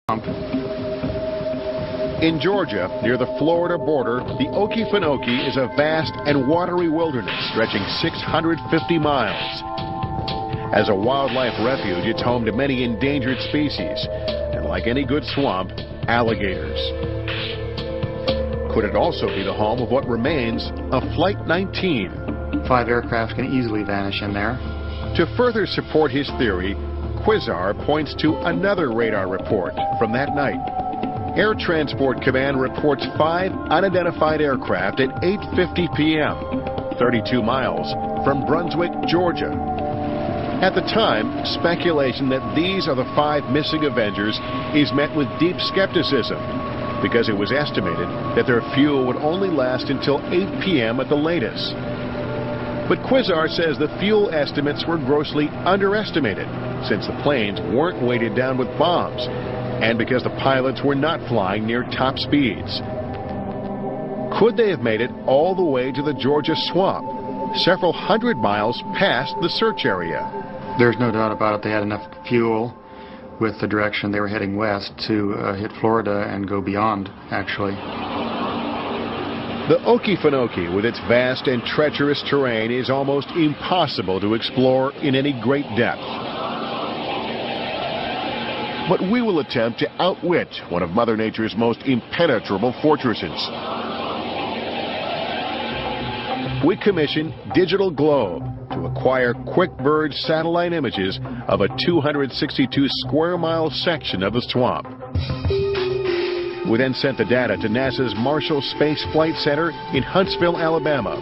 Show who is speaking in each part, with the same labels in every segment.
Speaker 1: In Georgia, near the Florida border, the Okefenokee is a vast and watery wilderness stretching 650 miles. As a wildlife refuge, it's home to many endangered species, and like any good swamp, alligators. Could it also be the home of what remains of Flight 19?
Speaker 2: 5 aircraft can easily vanish in there.
Speaker 1: To further support his theory, Quasar points to another radar report from that night. Air Transport Command reports 5 unidentified aircraft at 8:50 p.m., 32 miles from Brunswick, Georgia. At the time, speculation that these are the 5 missing Avengers is met with deep skepticism, because it was estimated that their fuel would only last until 8 p.m. at the latest. But Quasar says the fuel estimates were grossly underestimated, since the planes weren't weighted down with bombs, and because the pilots were not flying near top speeds. Could they have made it all the way to the Georgia swamp, several hundred miles past the search area?
Speaker 2: There's no doubt about it. They had enough fuel with the direction they were heading west to hit Florida and go beyond, actually.
Speaker 1: The Okefenokee, with its vast and treacherous terrain, is almost impossible to explore in any great depth. But we will attempt to outwit one of Mother Nature's most impenetrable fortresses. We commissioned Digital Globe to acquire QuickBird satellite images of a 262 square mile section of the swamp. We then sent the data to NASA's Marshall Space Flight Center in Huntsville, Alabama.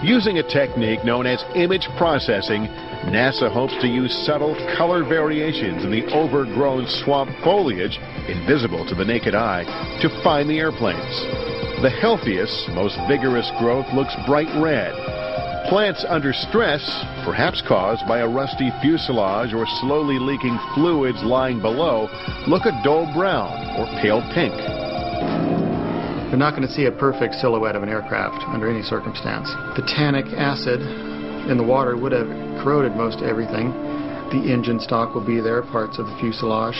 Speaker 1: Using a technique known as image processing, NASA hopes to use subtle color variations in the overgrown swamp foliage, invisible to the naked eye, to find the airplanes. The healthiest, most vigorous growth looks bright red. Plants under stress, perhaps caused by a rusty fuselage or slowly leaking fluids lying below, look a dull brown or pale pink.
Speaker 2: They're not going to see a perfect silhouette of an aircraft under any circumstance. The tannic acid in the water would have corroded most everything. The engine stock will be there, parts of the fuselage.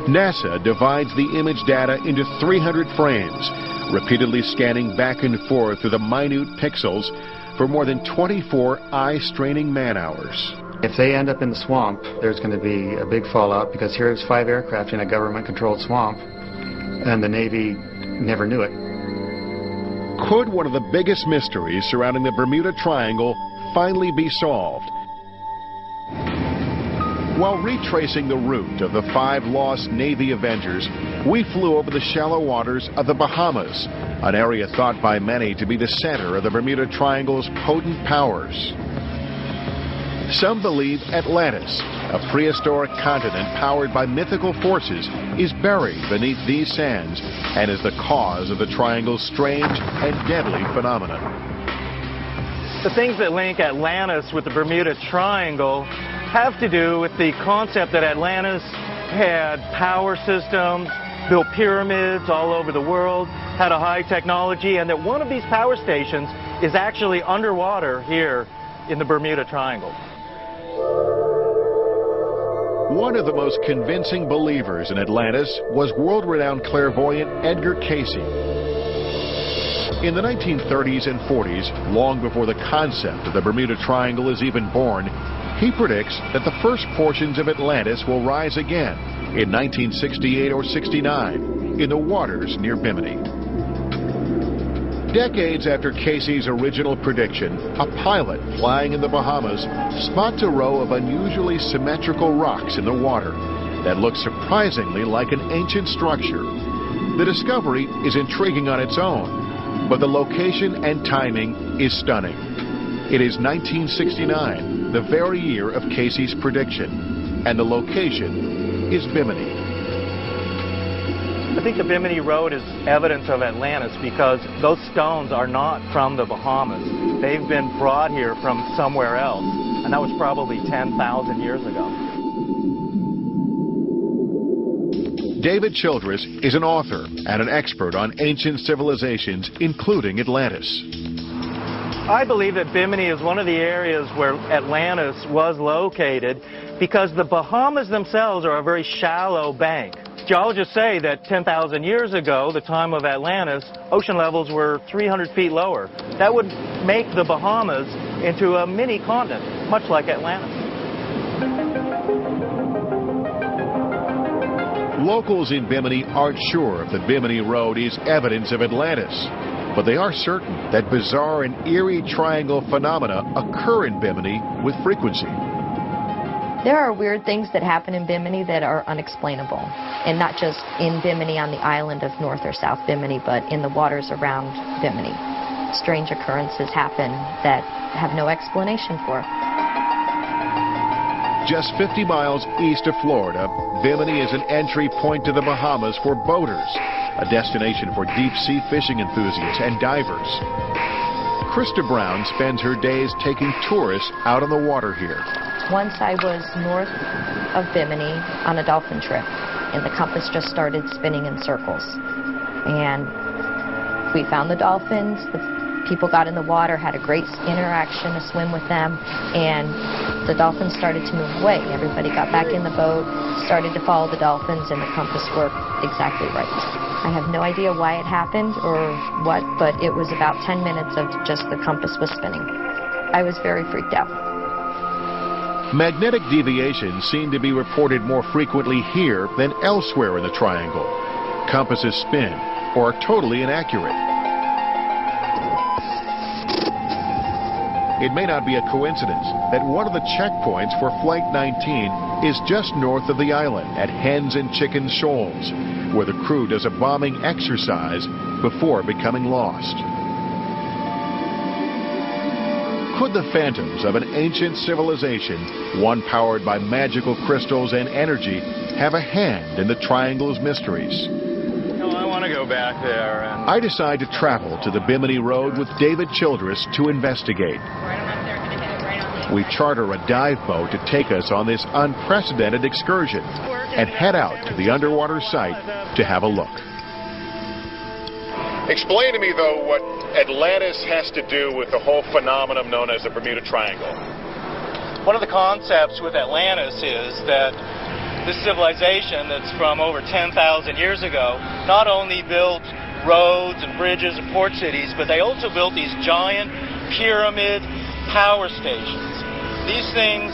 Speaker 1: NASA divides the image data into 300 frames, repeatedly scanning back and forth through the minute pixels for more than 24 eye-straining man-hours.
Speaker 2: If they end up in the swamp, there's going to be a big fallout, because here's 5 aircraft in a government-controlled swamp, and the Navy never knew it.
Speaker 1: Could one of the biggest mysteries surrounding the Bermuda Triangle finally be solved? While retracing the route of the 5 lost Navy Avengers, we flew over the shallow waters of the Bahamas, an area thought by many to be the center of the Bermuda Triangle's potent powers. Some believe Atlantis, a prehistoric continent powered by mythical forces, is buried beneath these sands and is the cause of the triangle's strange and deadly phenomenon.
Speaker 3: The things that link Atlantis with the Bermuda Triangle have to do with the concept that Atlantis had power systems, built pyramids all over the world, had a high technology, and that one of these power stations is actually underwater here in the Bermuda Triangle.
Speaker 1: One of the most convincing believers in Atlantis was world-renowned clairvoyant Edgar Cayce. In the 1930s and 40s, long before the concept of the Bermuda Triangle is even born, he predicts that the first portions of Atlantis will rise again in 1968 or 69 in the waters near Bimini. Decades after Cayce's original prediction, a pilot flying in the Bahamas spots a row of unusually symmetrical rocks in the water that look surprisingly like an ancient structure. The discovery is intriguing on its own, but the location and timing is stunning. It is 1969, the very year of Cayce's prediction, and the location is Bimini.
Speaker 3: I think the Bimini Road is evidence of Atlantis because those stones are not from the Bahamas. They've been brought here from somewhere else, and that was probably 10,000 years ago.
Speaker 1: David Childress is an author and an expert on ancient civilizations, including Atlantis.
Speaker 3: I believe that Bimini is one of the areas where Atlantis was located because the Bahamas themselves are a very shallow bank. Geologists say that 10,000 years ago, the time of Atlantis, ocean levels were 300 feet lower. That would make the Bahamas into a mini continent, much like Atlantis.
Speaker 1: Locals in Bimini aren't sure if the Bimini Road is evidence of Atlantis, but they are certain that bizarre and eerie triangle phenomena occur in Bimini with frequency.
Speaker 4: There are weird things that happen in Bimini that are unexplainable, and not just in Bimini on the island of North or South Bimini, but in the waters around Bimini. Strange occurrences happen that have no explanation for.
Speaker 1: Just 50 miles east of Florida, Bimini is an entry point to the Bahamas for boaters, a destination for deep-sea fishing enthusiasts and divers. Krista Brown spends her days taking tourists out on the water here.
Speaker 4: Once I was north of Bimini on a dolphin trip, and the compass just started spinning in circles. And we found the dolphins, the people got in the water, had a great interaction, a swim with them, and the dolphins started to move away. Everybody got back in the boat, started to follow the dolphins, and the compass worked exactly right. I have no idea why it happened or what, but it was about 10 minutes of just the compass was spinning. I was very freaked out.
Speaker 1: Magnetic deviations seem to be reported more frequently here than elsewhere in the triangle. Compasses spin or are totally inaccurate. It may not be a coincidence that one of the checkpoints for Flight 19 is just north of the island at Hens and Chickens Shoals, where the crew does a bombing exercise before becoming lost. Could the phantoms of an ancient civilization, one powered by magical crystals and energy, have a hand in the triangle's mysteries?
Speaker 3: No, I want to go back there.
Speaker 1: I decide to travel to the Bimini Road with David Childress to investigate. We charter a dive boat to take us on this unprecedented excursion and head out to the underwater site to have a look. Explain to me, though, what Atlantis has to do with the whole phenomenon known as the Bermuda Triangle.
Speaker 3: One of the concepts with Atlantis is that this civilization that's from over 10,000 years ago not only built roads and bridges and port cities, but they also built these giant pyramid power stations. These things,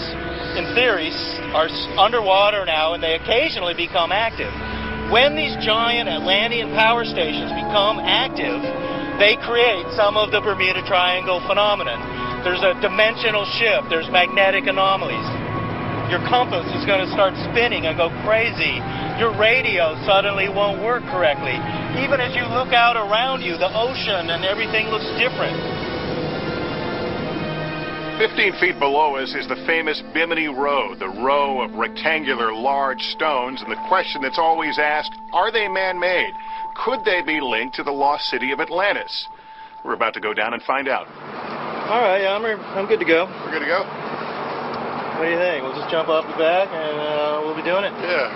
Speaker 3: in theory, are underwater now, and they occasionally become active. When these giant Atlantean power stations become active, they create some of the Bermuda Triangle phenomenon. There's a dimensional shift. There's magnetic anomalies. Your compass is going to start spinning and go crazy. Your radio suddenly won't work correctly. Even as you look out around you, the ocean and everything looks different.
Speaker 1: 15 feet below us is the famous Bimini Road, the row of rectangular large stones, and the question that's always asked, are they man-made? Could they be linked to the lost city of Atlantis? We're about to go down and find out.
Speaker 3: All right, I'm good to go.
Speaker 1: We're good to go?
Speaker 3: What do you think? We'll just jump off the back and we'll be doing it?
Speaker 1: Yeah.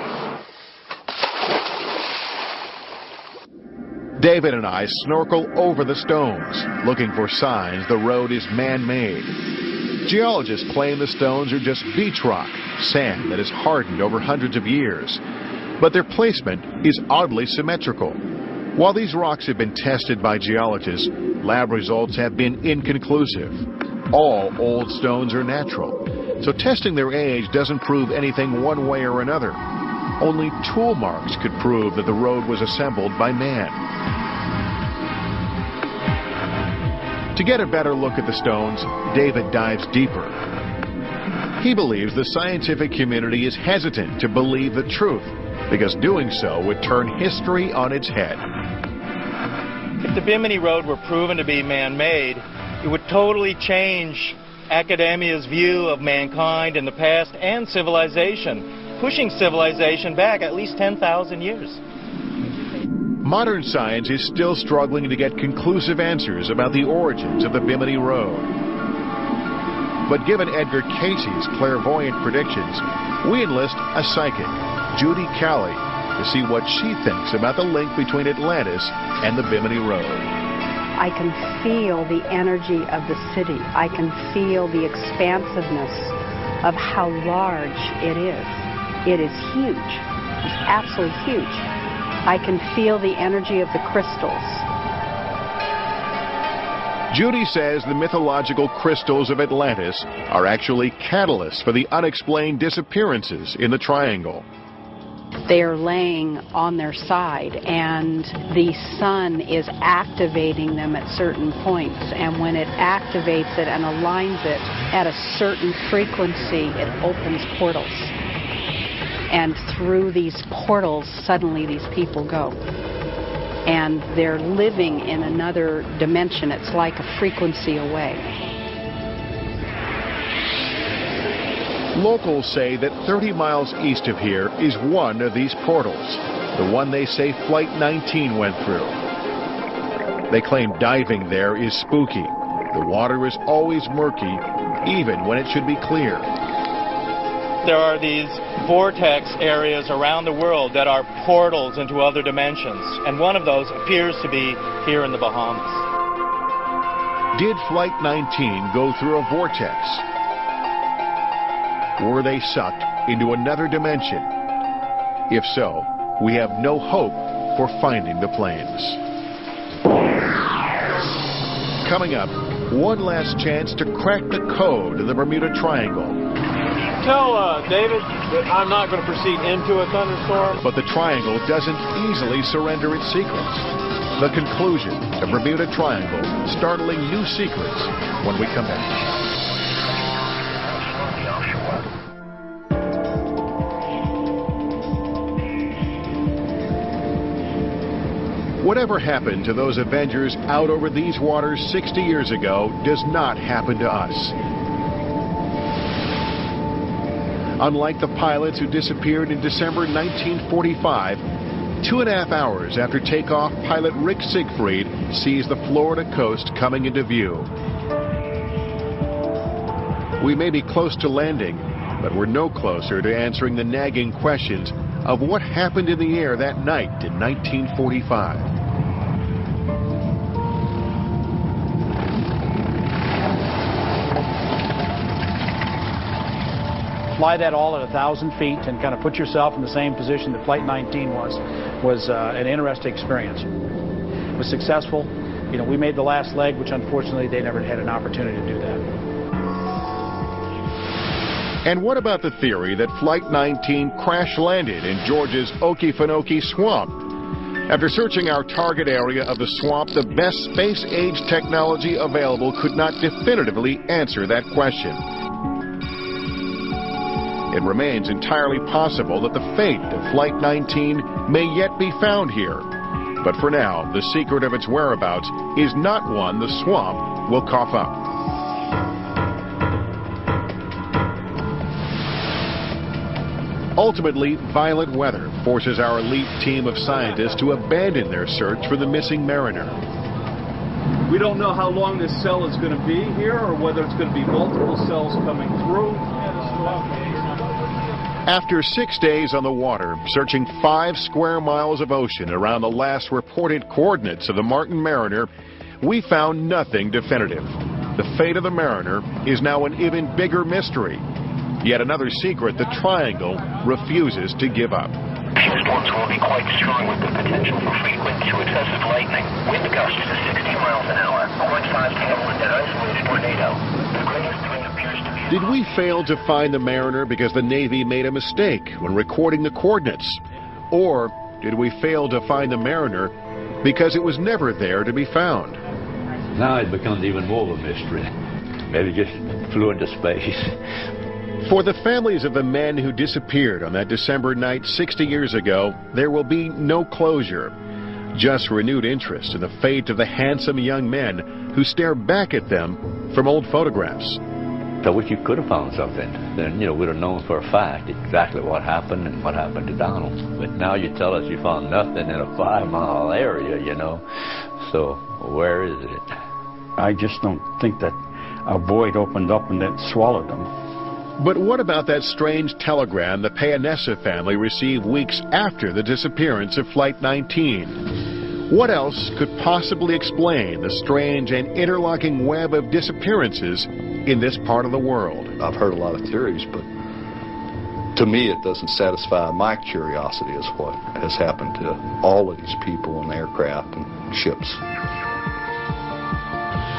Speaker 1: David and I snorkel over the stones, looking for signs the road is man-made. Geologists claim the stones are just beach rock, sand that has hardened over hundreds of years. But their placement is oddly symmetrical. While these rocks have been tested by geologists, lab results have been inconclusive. All old stones are natural, so testing their age doesn't prove anything one way or another. Only tool marks could prove that the road was assembled by man. To get a better look at the stones, David dives deeper. He believes the scientific community is hesitant to believe the truth, because doing so would turn history on its head.
Speaker 3: If the Bimini Road were proven to be man-made, it would totally change academia's view of mankind in the past and civilization, pushing civilization back at least 10,000 years.
Speaker 1: Modern science is still struggling to get conclusive answers about the origins of the Bimini Road. But given Edgar Casey's clairvoyant predictions, we enlist a psychic, Judy Calley, to see what she thinks about the link between Atlantis and the Bimini Road.
Speaker 5: I can feel the energy of the city. I can feel the expansiveness of how large it is. It is huge. It's absolutely huge. I can feel the energy of the crystals.
Speaker 1: Judy says the mythological crystals of Atlantis are actually catalysts for the unexplained disappearances in the triangle.
Speaker 5: They are laying on their side, and the sun is activating them at certain points. And when it activates it and aligns it at a certain frequency, it opens portals. And through these portals, suddenly these people go. And they're living in another dimension. It's like a frequency away.
Speaker 1: Locals say that 30 miles east of here is one of these portals, the one they say Flight 19 went through. They claim diving there is spooky. The water is always murky, even when it should be clear.
Speaker 3: There are these vortex areas around the world that are portals into other dimensions, and one of those appears to be here in the Bahamas.
Speaker 1: Did Flight 19 go through a vortex? Were they sucked into another dimension? If so, we have no hope for finding the planes. Coming up, one last chance to crack the code of the Bermuda Triangle.
Speaker 6: Tell David that I'm not going to proceed into a thunderstorm.
Speaker 1: But the triangle doesn't easily surrender its secrets. The conclusion, the Bermuda Triangle, startling new secrets when we come back. Whatever happened to those Avengers out over these waters 60 years ago does not happen to us. Unlike the pilots who disappeared in December 1945, 2.5 hours after takeoff, pilot Rick Siegfried sees the Florida coast coming into view. We may be close to landing, but we're no closer to answering the nagging questions of what happened in the air that night in 1945.
Speaker 7: Fly that all at 1,000 feet and kind of put yourself in the same position that Flight 19 was an interesting experience. It was successful. You know, we made the last leg, which unfortunately they never had an opportunity to do that.
Speaker 1: And what about the theory that Flight 19 crash-landed in Georgia's Okefenokee Swamp? After searching our target area of the swamp, the best space-age technology available could not definitively answer that question. It remains entirely possible that the fate of Flight 19 may yet be found here. But for now, the secret of its whereabouts is not one the swamp will cough up. Ultimately, violent weather forces our elite team of scientists to abandon their search for the missing mariner.
Speaker 6: We don't know how long this cell is going to be here, or whether it's going to be multiple cells coming through.
Speaker 1: After 6 days on the water, searching 5 square miles of ocean around the last reported coordinates of the Martin Mariner, we found nothing definitive. The fate of the Mariner is now an even bigger mystery. Yet another secret the Triangle refuses to give up.
Speaker 8: Storms will be quite strong with the potential for frequent to excessive lightning. Wind gusts to 60 miles an hour. 0.5 to handle an isolated tornado. The greatest threat appears to be...
Speaker 1: Did we fail to find the Mariner because the Navy made a mistake when recording the coordinates? Or did we fail to find the Mariner because it was never there to be found?
Speaker 9: Now it becomes even more of a mystery. Maybe just flew into space.
Speaker 1: For the families of the men who disappeared on that December night 60 years ago, there will be no closure. Just renewed interest in the fate of the handsome young men who stare back at them from old photographs.
Speaker 9: I wish you could have found something. Then, we'd have known for a fact exactly what happened and what happened to Donald. But now you tell us you found nothing in a 5-mile area, So, where is it?
Speaker 10: I just don't think that a void opened up and then swallowed them.
Speaker 1: But what about that strange telegram the Payanessa family received weeks after the disappearance of Flight 19? What else could possibly explain the strange and interlocking web of disappearances in this part of the world?
Speaker 11: I've heard a lot of theories, but to me, it doesn't satisfy my curiosity as what has happened to all of these people and aircraft and ships.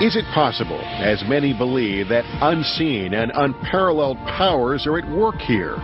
Speaker 1: Is it possible, as many believe, that unseen and unparalleled powers are at work here?